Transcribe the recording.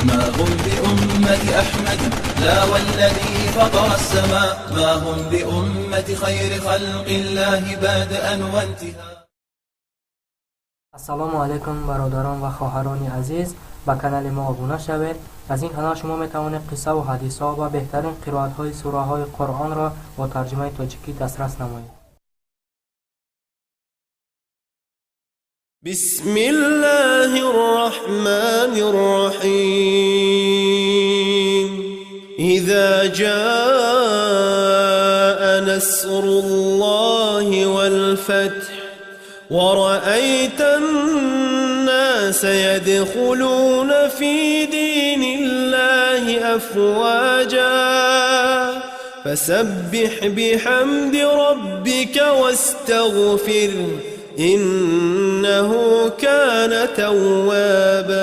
ما هم بأمة أحمد لا والذي فطر السماء، ما هم بأمة خير خلق الله بدءا وانتهاء. السلام علیکم برادران و خواهران عزیز، به کانال ما ابونا شوید. از این کانال شما میتوانید قصه و حدیث ها و بهترین قرائت های سوره های قرآن را با ترجمه تاجیکی دسترس نمایید. بسم الله الرحمن الرحیم. اذا جاء نصر الله والفتح ورأيت الناس يدخلون في دين الله أفواجا فسبح بحمد ربك واستغفر إنه كان توابا.